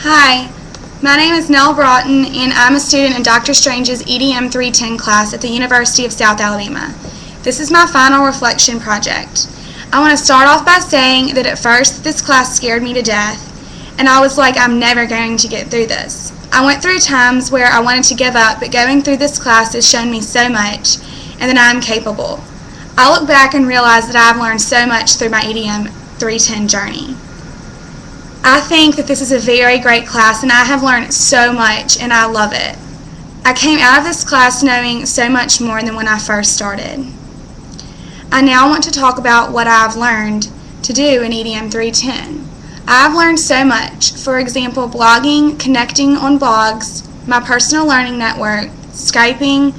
Hi, my name is Nell Broughton, and I'm a student in Dr. Strange's EDM 310 class at the University of South Alabama. This is my final reflection project. I want to start off by saying that at first this class scared me to death, and I was like, I'm never going to get through this. I went through times where I wanted to give up, but going through this class has shown me so much, and that I'm capable. I look back and realize that I've learned so much through my EDM 310 journey. I think that this is a very great class, and I have learned so much, and I love it. I came out of this class knowing so much more than when I first started. I now want to talk about what I've learned to do in EDM 310. I've learned so much. For example, blogging, connecting on blogs, my personal learning network, Skyping,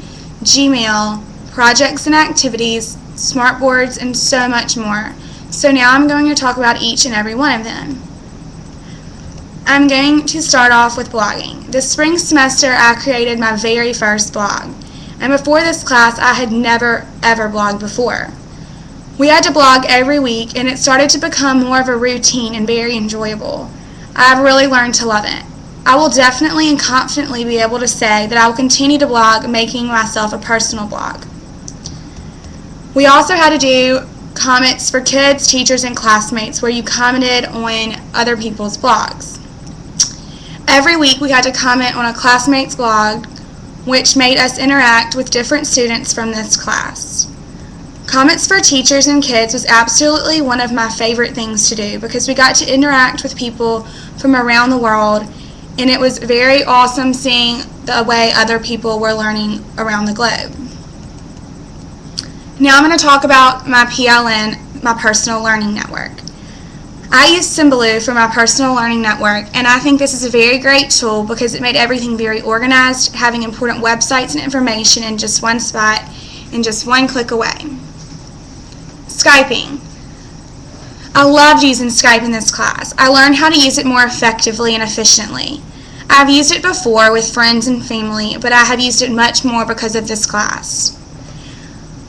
Gmail, projects and activities, smartboards, and so much more. So now I'm going to talk about each and every one of them. I'm going to start off with blogging. This spring semester I created my very first blog, and before this class I had never ever blogged before. We had to blog every week, and it started to become more of a routine and very enjoyable. I've really learned to love it. I will definitely and confidently be able to say that I will continue to blog, making myself a personal blog. We also had to do comments for kids, teachers, and classmates where you commented on other people's blogs. Every week we had to comment on a classmate's blog, which made us interact with different students from this class. Comments for teachers and kids was absolutely one of my favorite things to do because we got to interact with people from around the world, and it was very awesome seeing the way other people were learning around the globe. Now I'm going to talk about my PLN, my personal learning network. I use Symbaloo for my personal learning network, and I think this is a very great tool because it made everything very organized, having important websites and information in just one spot and just one click away. Skyping. I loved using Skype in this class. I learned how to use it more effectively and efficiently. I've used it before with friends and family, but I have used it much more because of this class.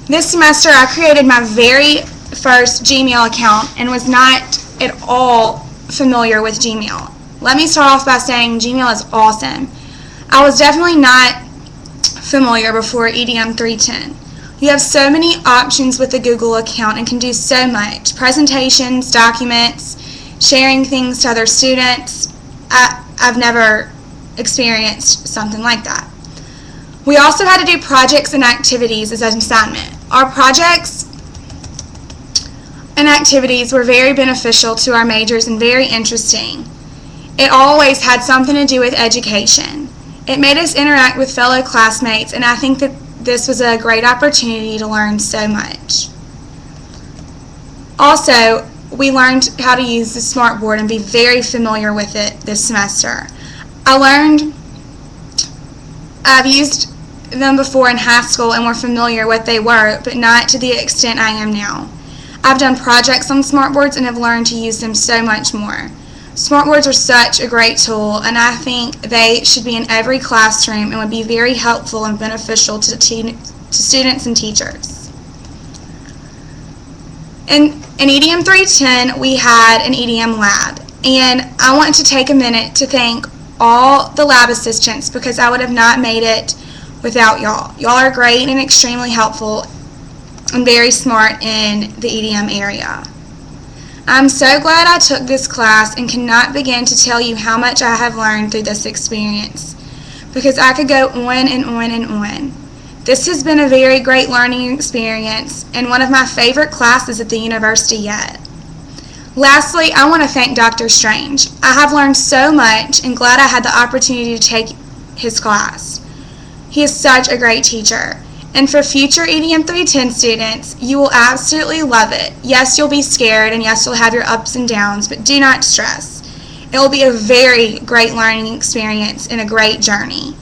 This semester I created my very first Gmail account and was not at all familiar with Gmail. Let me start off by saying Gmail is awesome. I was definitely not familiar before EDM 310. You have so many options with the Google account and can do so much. Presentations, documents, sharing things to other students. I've never experienced something like that. We also had to do projects and activities as an assignment. Our projects and activities were very beneficial to our majors and very interesting. It always had something to do with education. It made us interact with fellow classmates, and I think that this was a great opportunity to learn so much. Also, we learned how to use the smartboard and be very familiar with it this semester. I've used them before in high school and were familiar what they were, but not to the extent I am now. I've done projects on smartboards and have learned to use them so much more. Smartboards are such a great tool, and I think they should be in every classroom and would be very helpful and beneficial to students and teachers. In EDM 310, we had an EDM lab, and I want to take a minute to thank all the lab assistants because I would have not made it without y'all. Y'all are great and extremely helpful and very smart in the EDM area. I'm so glad I took this class and cannot begin to tell you how much I have learned through this experience because I could go on and on and on. This has been a very great learning experience and one of my favorite classes at the university yet. Lastly, I want to thank Dr. Strange. I have learned so much and glad I had the opportunity to take his class. He is such a great teacher. And for future EDM 310 students, you will absolutely love it. Yes, you'll be scared, and yes, you'll have your ups and downs, but do not stress. It will be a very great learning experience and a great journey.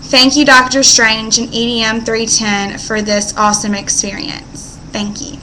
Thank you, Dr. Strange and EDM 310, for this awesome experience. Thank you.